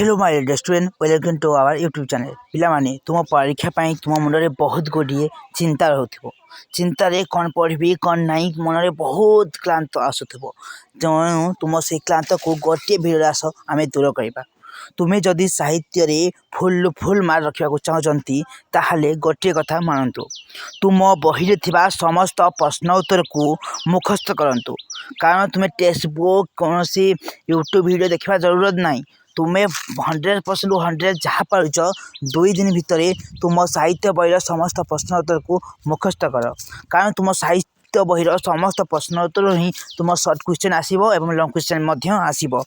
Hello my restaurant welcome to our YouTube channel पिलामाने तुम परीक्षा पाई तुम मुंडे बहुत गोटे चिंता रोथो चिंतार कौन पढ़ी कौन नाई मन बहुत क्लांत आसुव तेणु तुम से क्लांत को गोटे भिडियो आस आम दूर करवा तुम्हें जदि साहित्य रे फुल मार्क रखा चाहती ताहले गोटे कथा मानतु तुम बही थिबा समस्त प्रश्न उत्तर को मुखस्त करंतु कारण तुम्हें टेक्स्ट बुक कौन यूट्यूब वीडियो देखा जरूरत नहीं तुम्हें 100% 100 जहाँ पार्च 2 दिन भितर तुम साहित्य बहीर समस्त प्रश्न उत्तर को मुखस्त कर कारण तुम साहित्य बहीर समस्त प्रश्न उत्तर ही तुम सर्ट क्वेश्चन आसो और लंग क्वेश्चन आसो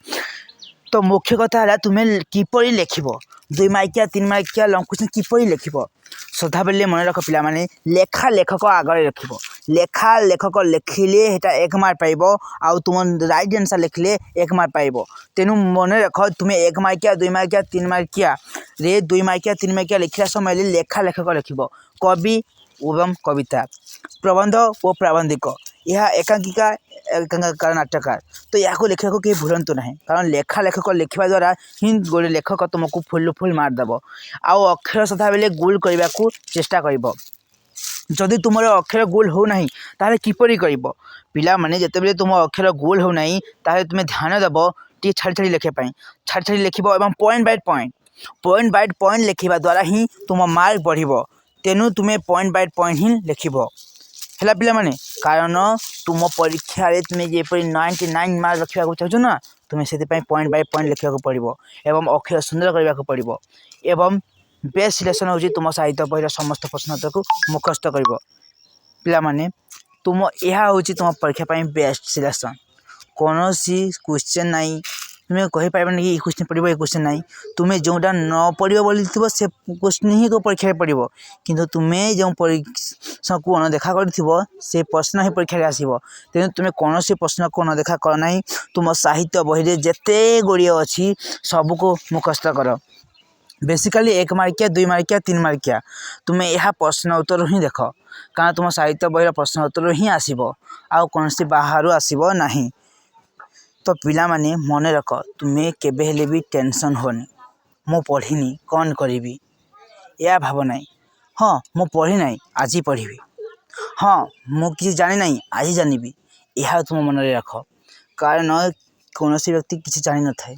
तो मुख्य कथा है तुम्हें किपर लिख 2 मार्किया 3 मार्किया लंग क्वेश्चन किपर लिख सदा बेले मन रख पिला माने लेखा लेखक आगे रख लेखा लेखक लिखिले हेटा 1 मार्क पाइब आउ तुम राइट आंसर लिखिले 1 मार्क पाइब तेणु मन रख तुम्हें 1 मार्किया 2 मार्किया 3 मार्किया रे 2 मार्किया 3 मार्किया लिखला समय लेखा लेखक लिख कवि एवं कविता प्रबंध और प्राबंधिक यह एकांकिका एकांकिका नाटकार तो या लिखा कहीं भूलतु ना कारण लेखा लेखक लिखा द्वारा ही गोटे लेखक तुमको फुल मार्क देव आउ अक्षर सदा बेले गोल करने को चेष्टा कर जदि तुम अक्षर गोल होना ताहले किपरि करिब पिला माने जेतेबेले तुम अक्षर गोल होना ताहले तुम ध्यान देव टी छाड़ी छाड़ी लिखा छाड़ी छाड़ी लिख पॉइंट बाय पॉइंट लिखा द्वारा ही तुम मार्क बढ़ तेणु तुम्हें पॉइंट बाय पॉइंट ही लिख है पिला माने कारण तुम परीक्षा रे तुम्हें जेपरी 99 मार्क रखा चाहो ना तुम्हें से पॉइंट बाय पॉइंट लिखा पड़ो एवं अक्षर सुंदर करने को पड़ो एवं बेस्ट सिलेक्शन हो तुम साहित्य बहीर समस्त प्रश्न उत्तर को मुखस्त कर पिला माने तुम यह हूँ तुम परीक्षा बेस्ट सिलेक्शन कौन क्वेश्चन नाई तुम्हें कही पार कि ये क्वेश्चन पढ़ो ये क्वेश्चन नाई तुम्हें जोटा न पढ़ो बोली से क्वेश्चन ही परीक्षा पढ़ो किंतु तुम्हें जो परीक्षा को अनदेखा कर से प्रश्न ही परीक्षा आसो तेणु तुम्हें कौन प्रश्न को अनदेखा कर ना तुम साहित्य बही जिते गुड़िए अच्छी सबको मुखस्त कर बेसिकाली 1 मार्किया 2 मार्किया 3 मार्किया तुम्हें यह प्रश्न उत्तर ही देख कारण तुम साहित्य बहीर प्रश्न उत्तर ही आसो आउ कौन बाहर आसो ना तो पिला माने मन रख तुम्हें केबे हेले भी टेंशन होनी मु पढ़ीनी कौन करी या भाव ना हाँ मु पढ़ी ना आज पढ़ी हाँ मु किसी जानी ना आज जानी यह तुम मन रख कारण कौन व्यक्ति किसी जानी न थाए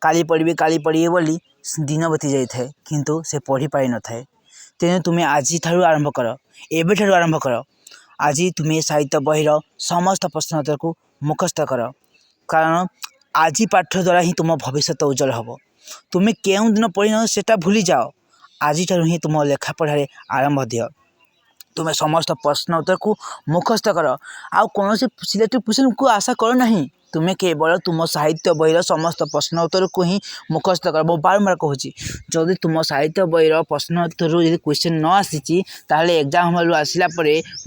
काली पढ़ी बोली दिन बीती जाए किंतु से पढ़ी पारि न थाए तेणु तुम्हें आज ठारू आरंभ कर एबे ठारू आरंभ कर आज तुम्हें साहित्य बहीर समस्त प्रश्न उत्तर को मुखस्त कर कारण आज पाठ द्वारा ही तुम भविष्य उज्जवल हम तुम्हें क्यों दिन पढ़ी न सेटा भूली जाओ आज ठारू ही तुम लेखा पढ़ारे आरंभ दियो तुम्हें समस्त प्रश्न उत्तर को मुखस्त कर आउ कौन सिलेक्टिव क्वेश्चन को आशा कर ना तुम्हें केवल तुम साहित्य बहीर समस्त प्रश्न उत्तर को ही मुखस्त कर बारंबार कहूँ जदि तुम साहित्य बहीर प्रश्न उत्तर जब क्वेश्चन न आसी ताहले एग्जाम हॉल आसला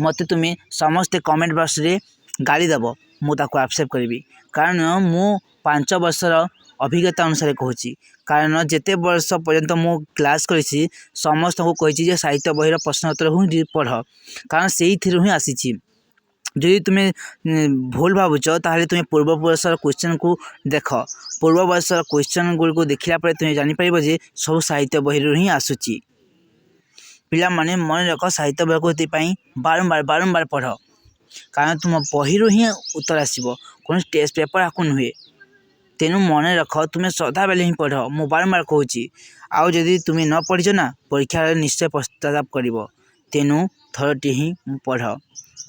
मत तुम्हें समस्ते कमेंट बॉक्स रे गाली देव मुझे एक्सेप्ट करी कारण मु 5 वर्षर अभिज्ञता अनुसार कहूँ कारण जिते वर्ष पर्यंत मु क्लास करी समस्त को कही साहित्य बहीर प्रश्न उत्तर ही पढ़ कारण से ही आसी जदि तुम्हें भूल भावुच ताहले तुम्हें पूर्व वर्षर क्वेश्चन को देख पूर्व वर्षर क्वेश्चन गुड़ देखला तुम्हें जापर जे सब साहित्य बहीर ही आसूची पिला माने मन रख साहित्य बही को बारंबार पढ़ कारण तुम बहीर ही उत्तर आसो कौन टेस्ट पेपर आकु नुहे तेणु मन रख तुम्हें सदा बेले ही पढ़ मु बारंबार कहूँ आउ जदि तुम्हें न पढ़ीच ना परीक्षा निश्चय पश्चाताप कर तेणु थरटी ही पढ़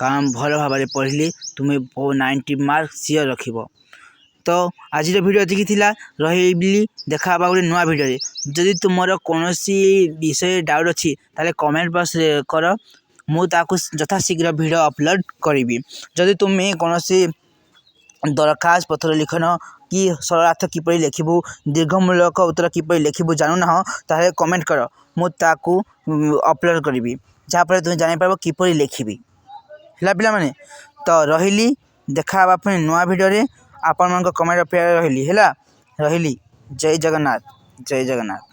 कारण भल भाव पढ़ले तुम्हें 90 मार्क सियर रख तो आज वीडियो एतिकी रही देखा गोटे नुआ वीडियो जदि तुम कौन विषय डाउट अच्छी ताले कमेंट बॉक्स कर मुझे यथाशीघ्र वीडियो अपलोड करी जदि तुम्हें कौन दरखास्त पत्र लिखन कि सरलार्थ किपर लिखबू दीर्घमूलक उत्तर किपर लिखबू जानू ना ताहले कमेंट कर मुझे अपलोड करी जहाँफल तुम जापर किपर लिखी है पिला माने तो रही देखा नुआ वीडियो आपण मन कमेंट अपेक्षा रही है रही जय जगन्नाथ जय जगन्नाथ।